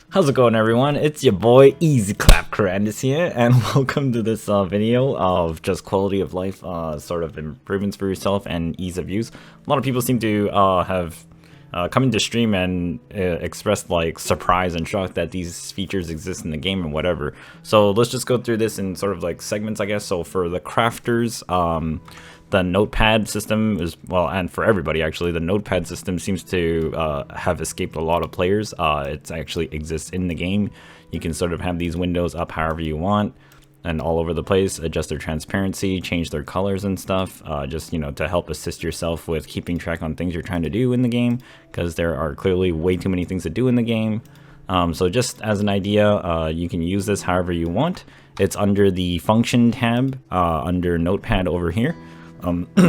How's it going, everyone? It's your boy Easy Clap Kyrandis here, and welcome to this video of just quality of life sort of improvements for yourself and ease of use. A lot of people seem to have come into stream and expressed like surprise and shock that these features exist in the game and whatever. So let's just go through this in sort of like segments, I guess. So for the crafters, the Notepad system is, well, and for everybody actually, the Notepad system seems to have escaped a lot of players. It actually exists in the game. You can sort of have these windows up however you want and all over the place, adjust their transparency, change their colors and stuff, just, you know, to help assist yourself with keeping track on things you're trying to do in the game, because there are clearly way too many things to do in the game. So just as an idea, you can use this however you want. It's under the function tab under Notepad over here.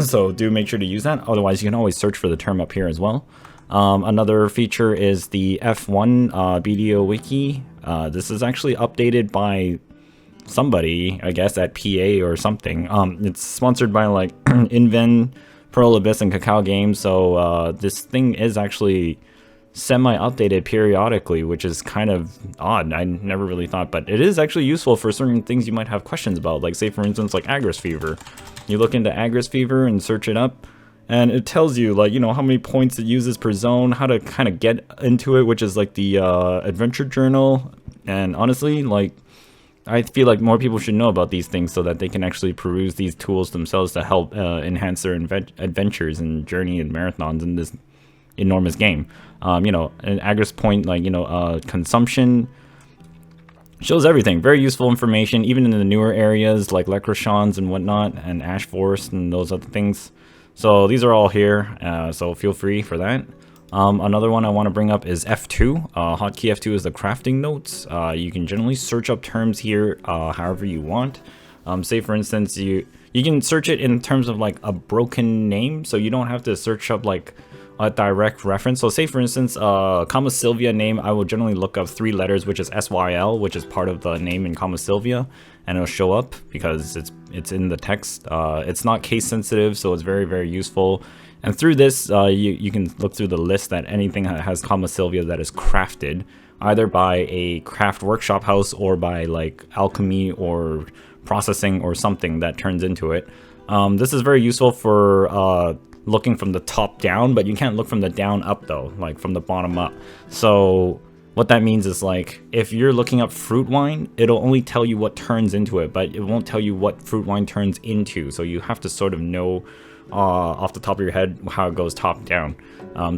So do make sure to use that. Otherwise, you can always search for the term up here as well. Another feature is the F1 BDO Wiki. This is actually updated by somebody, I guess, at PA or something. It's sponsored by like Inven, Pearl Abyss, and Cacao Games. So this thing is actually semi-updated periodically, which is kind of odd. I never really thought, but it is actually useful for certain things you might have questions about, like say for instance like Agris Fever. You look into Agris Fever and search it up, and it tells you, like, you know, how many points it uses per zone, how to kind of get into it, which is like the adventure journal. And honestly, like, I feel like more people should know about these things so that they can actually peruse these tools themselves to help enhance their adventures and journey and marathons in this enormous game. You know, an Agris point, like, you know, consumption shows everything. Very useful information, even in the newer areas like Lecrochons and whatnot, and Ash Forest and those other things. So these are all here, so feel free for that. Another one I want to bring up is F2. Hotkey F2 is the crafting notes. You can generally search up terms here however you want. Say for instance, you can search it in terms of like a broken name, so you don't have to search up like a direct reference. So say for instance, Kama Sylvia name, I will generally look up 3 letters, which is SYL, which is part of the name in Kama Sylvia, and it'll show up because it's in the text. It's not case sensitive, so it's very, very useful. And through this, you can look through the list that anything that has Kama Sylvia that is crafted, either by a craft workshop house or by like alchemy or processing or something that turns into it. This is very useful for looking from the top down, but you can't look from the down up though, like from the bottom up. So what that means is, like, if you're looking up fruit wine, it'll only tell you what turns into it, but it won't tell you what fruit wine turns into. So you have to sort of know off the top of your head how it goes top down.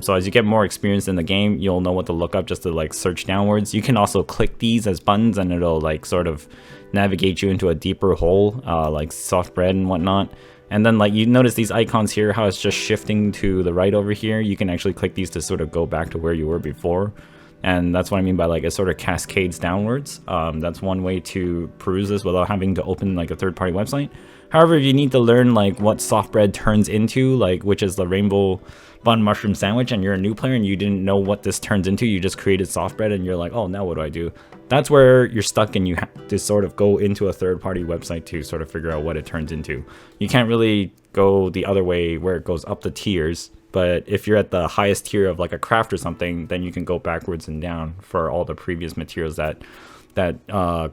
So as you get more experience in the game, you'll know what to look up just to like search downwards. You can also click these as buttons and it'll like sort of navigate you into a deeper hole, like soft bread and whatnot. And then, like, you notice these icons here, how it's just shifting to the right over here. You can actually click these to sort of go back to where you were before. And that's what I mean by, like, it sort of cascades downwards. That's one way to peruse this without having to open like a third-party website. However, if you need to learn like what soft bread turns into, like, which is the rainbow bun mushroom sandwich, and you're a new player and you didn't know what this turns into, you just created soft bread and you're like, oh, now what do I do? That's where you're stuck, and you have to sort of go into a third-party website to sort of figure out what it turns into. You can't really go the other way where it goes up the tiers, but if you're at the highest tier of like a craft or something, then you can go backwards and down for all the previous materials that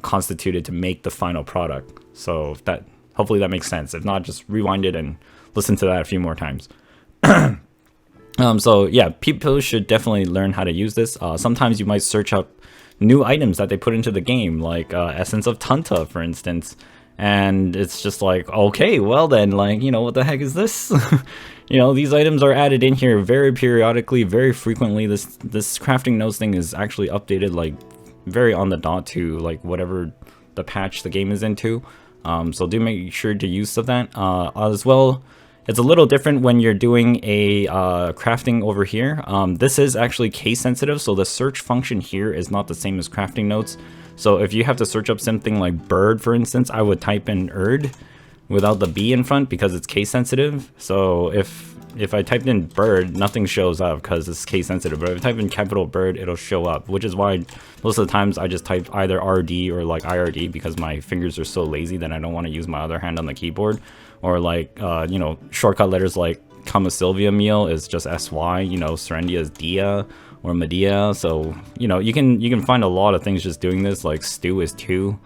constituted to make the final product. So that, hopefully that makes sense. If not, just rewind it and listen to that a few more times. So yeah, people should definitely learn how to use this. Sometimes you might search up new items that they put into the game, like Essence of Tanta, for instance, and it's just like, okay, well then, like, you know, what the heck is this? You know, these items are added in here very periodically, very frequently. This crafting notes thing is actually updated like very on the dot to like whatever the patch the game is into. So do make sure to use of that as well. It's a little different when you're doing a crafting over here. This is actually case sensitive, so the search function here is not the same as crafting notes. So if you have to search up something like bird, for instance, I would type in erd without the B in front because it's case sensitive. So if I typed in bird, nothing shows up because it's case sensitive. But if I type in capital bird, it'll show up, which is why most of the times I just type either RD or like IRD because my fingers are so lazy that I don't want to use my other hand on the keyboard. Or like, you know, shortcut letters like Kama Sylvia meal is just SY, you know, Serendia is Dia, or Medea. So you know, you can find a lot of things just doing this. Like stew is 2.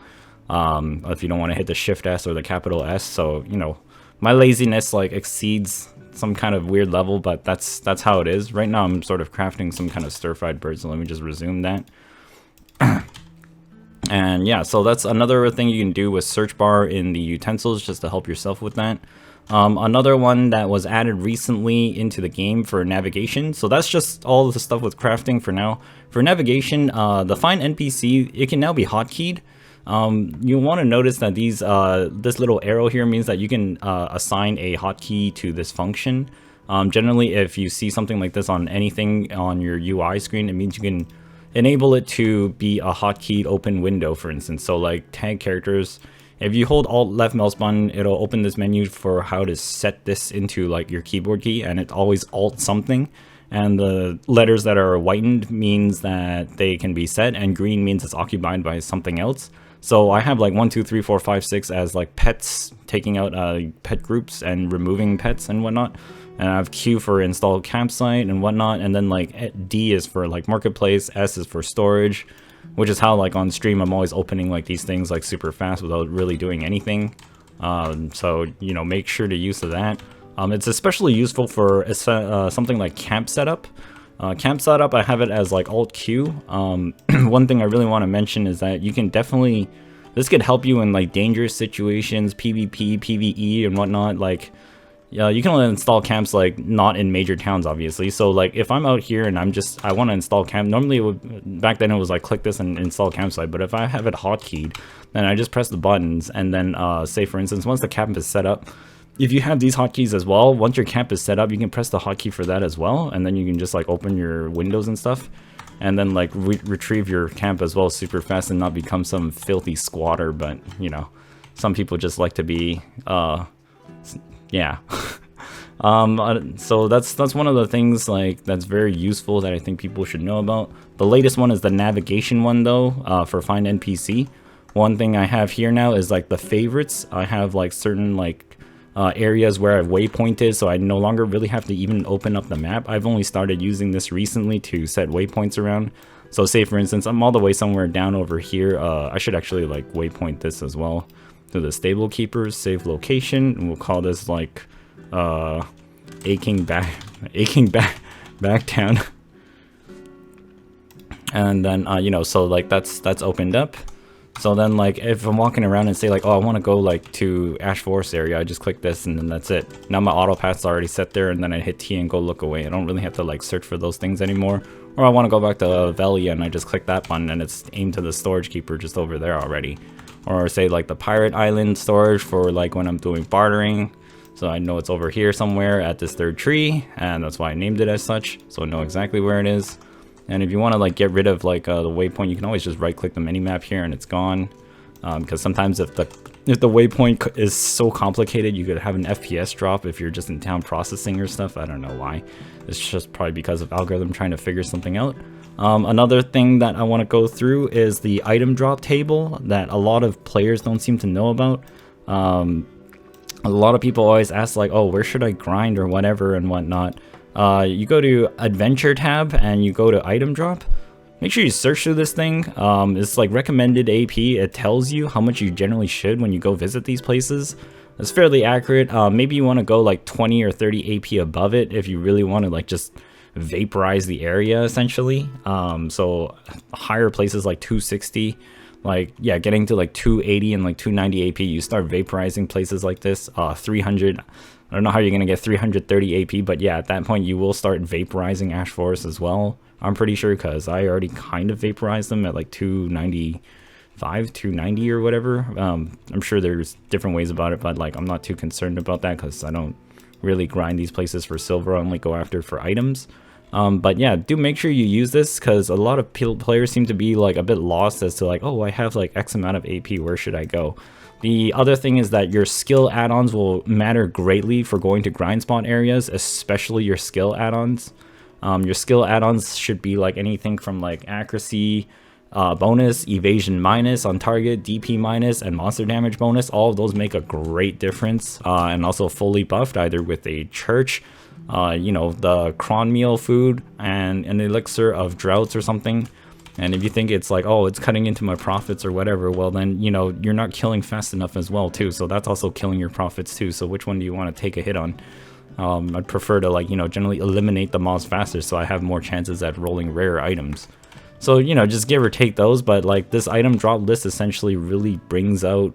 If you don't want to hit the Shift S or the capital S. So you know, my laziness like exceeds some kind of weird level, but that's how it is. Right now I'm sort of crafting some kind of stir-fried bird, so let me just resume that. And yeah, so that's another thing you can do with search bar in the utensils, just to help yourself with that. Another one that was added recently into the game for navigation. So that's just all the stuff with crafting for now. For navigation, the find NPC, it can now be hotkeyed. You want to notice that these this little arrow here means that you can assign a hotkey to this function. Generally, if you see something like this on anything on your UI screen, it means you can enable it to be a hotkeyed open window, for instance. So like tag characters, if you hold Alt left mouse button, it'll open this menu for how to set this into like your keyboard key, and it's always Alt something. And the letters that are whitened means that they can be set, and green means it's occupied by something else. So I have like 1, 2, 3, 4, 5, 6 as like pets, taking out pet groups and removing pets and whatnot. And I have Q for install campsite and whatnot. And then like D is for like marketplace, S is for storage, which is how like on stream I'm always opening like these things like super fast without really doing anything. So you know, make sure to use that. It's especially useful for something like camp setup. Camp setup, I have it as like Alt Q. One thing I really want to mention is that you can definitely, this could help you in like dangerous situations, PvP, PvE and whatnot. Like, yeah, you can only install camps like not in major towns, obviously. So like if I'm out here and I want to install camp, normally it would, back then it was like click this and install campsite. But if I have it hotkeyed, then I just press the buttons and then say for instance, once the camp is set up, if you have these hotkeys as well, once your camp is set up, you can press the hotkey for that as well, and then you can just like open your windows and stuff, and then like retrieve your camp as well super fast and not become some filthy squatter. But you know, some people just like to be, yeah. So that's one of the things like that's very useful that I think people should know about. The latest one is the navigation one though, for find NPC. One thing I have here now is like the favorites. I have like certain like areas where I've waypointed, so I no longer really have to even open up the map. I've only started using this recently to set waypoints around. So say for instance, I'm all the way somewhere down over here. I should actually like waypoint this as well to the stable keepers, save location, and we'll call this like aching back town. And then you know, so like that's opened up. So then like if I'm walking around and say like, oh, I want to go like to Ash Forest area, I just click this and then that's it. Now my auto path's already set there, and then I hit T and go look away. I don't really have to like search for those things anymore. Or I want to go back to Velia and I just click that button and it's aimed to the storage keeper just over there already. Or say like the pirate island storage for like when I'm doing bartering. So I know it's over here somewhere at this third tree, and that's why I named it as such. So I know exactly where it is. And if you want to like get rid of like the waypoint, you can always just right click the minimap here and it's gone. Because sometimes if the waypoint is so complicated, you could have an FPS drop if you're just in town processing or stuff. I don't know why. It's just probably because of algorithm trying to figure something out. Another thing that I want to go through is the item drop table that a lot of players don't seem to know about. A lot of people always ask like, oh, where should I grind or whatever and whatnot. You go to Adventure tab and you go to Item Drop. Make sure you search through this thing. It's like recommended AP. It tells you how much you generally should when you go visit these places. It's fairly accurate. Maybe you want to go like 20 or 30 AP above it if you really want to like just vaporize the area essentially. So higher places like 260. Like, yeah, getting to like 280 and like 290 AP, you start vaporizing places like this. 300, I don't know how you're going to get 330 AP, but yeah, at that point you will start vaporizing Ash Forest as well. I'm pretty sure because I already kind of vaporized them at like 295, 290 or whatever. I'm sure there's different ways about it, but like I'm not too concerned about that because I don't really grind these places for silver. I only go after for items. But yeah, do make sure you use this because a lot of players seem to be like a bit lost as to like, oh, I have like X amount of AP, where should I go? The other thing is that your skill add-ons will matter greatly for going to grind spot areas, especially your skill add-ons. Your skill add-ons should be like anything from like accuracy bonus, evasion minus on target, DP minus, and monster damage bonus. All of those make a great difference, and also fully buffed either with a church, you know, the cron meal food and an elixir of droughts or something. And if you think it's like, oh, it's cutting into my profits or whatever, well then, you know, you're not killing fast enough as well too. So that's also killing your profits too. So which one do you want to take a hit on? I'd prefer to, like, you know, generally eliminate the mobs faster so I have more chances at rolling rare items. So, you know, just give or take those, but like this item drop list essentially really brings out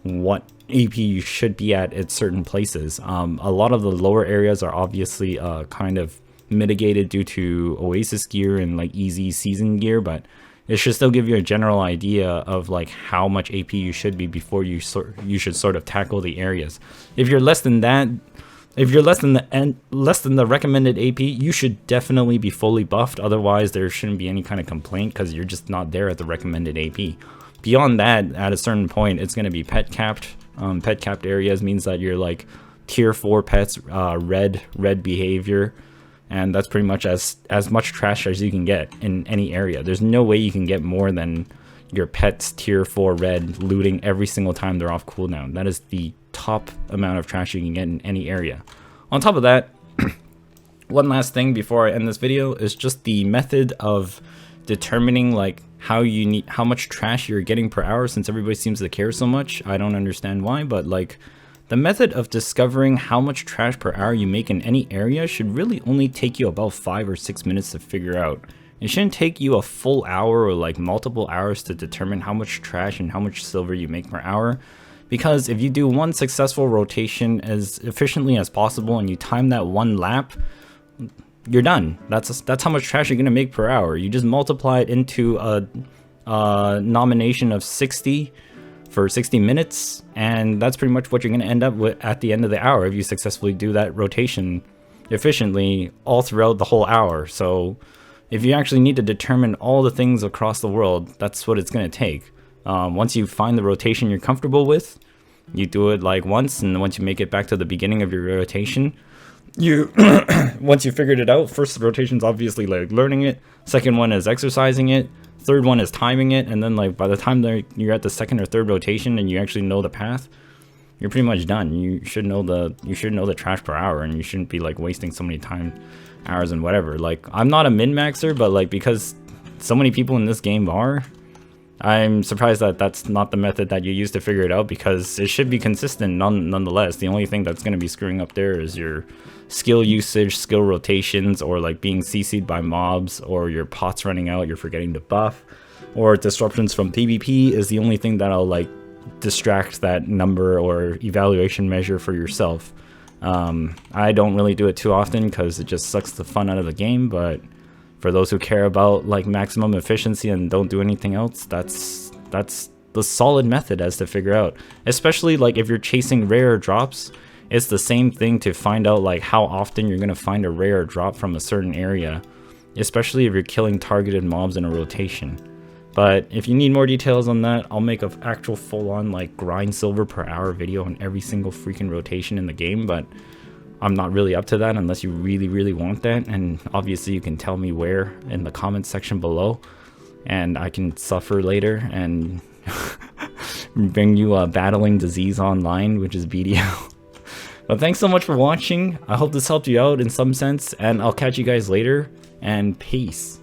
what AP you should be at certain places. A lot of the lower areas are obviously kind of mitigated due to Oasis gear and like easy season gear, but it should still give you a general idea of like how much AP you should be before you should sort of tackle the areas. If you're less than that, if you're less than the recommended AP, you should definitely be fully buffed. Otherwise, there shouldn't be any kind of complaint because you're just not there at the recommended AP. Beyond that, at a certain point, it's going to be pet capped. Pet capped areas means that you're like tier 4 pets, red behavior, and that's pretty much as much trash as you can get in any area. There's no way you can get more than your pet's tier 4 red looting every single time they're off cooldown. That is the top amount of trash you can get in any area. On top of that, one last thing before I end this video is just the method of determining like how much trash you're getting per hour, since everybody seems to care so much. I don't understand why, but like the method of discovering how much trash per hour you make in any area should really only take you about 5 or 6 minutes to figure out. It shouldn't take you a full hour or like multiple hours to determine how much trash and how much silver you make per hour. Because if you do one successful rotation as efficiently as possible and you time that one lap, you're done. That's how much trash you're gonna make per hour. You just multiply it into a nomination of 60 for 60 minutes, and that's pretty much what you're gonna end up with at the end of the hour if you successfully do that rotation efficiently all throughout the whole hour. So if you actually need to determine all the things across the world, that's what it's gonna take. Once you find the rotation you're comfortable with, you do it like once, and once you make it back to the beginning of your rotation, you once you figured it out, first rotation's obviously like learning it, second one is exercising it, third one is timing it, and then like by the time you're at the second or third rotation and you actually know the path, you're pretty much done. You should know the trash per hour, and you shouldn't be like wasting so many hours and whatever. Like, I'm not a min-maxer, but like because so many people in this game are, I'm surprised that that's not the method that you use to figure it out, because it should be consistent nonetheless. The only thing that's going to be screwing up there is your skill usage, skill rotations, or like being CC'd by mobs, or your pots running out, you're forgetting to buff, or disruptions from PvP is the only thing that'll like distract that number or evaluation measure for yourself. I don't really do it too often because it just sucks the fun out of the game, but for those who care about like maximum efficiency and don't do anything else, that's the solid method as to figure out. Especially like if you're chasing rare drops, it's the same thing to find out like how often you're gonna find a rare drop from a certain area, especially if you're killing targeted mobs in a rotation. But if you need more details on that, I'll make an actual full-on like grind silver per hour video on every single freaking rotation in the game, but I'm not really up to that unless you really want that, and obviously you can tell me where in the comments section below, and I can suffer later and bring you a battling disease online, which is BDO. But thanks so much for watching. I hope this helped you out in some sense, and I'll catch you guys later, and peace.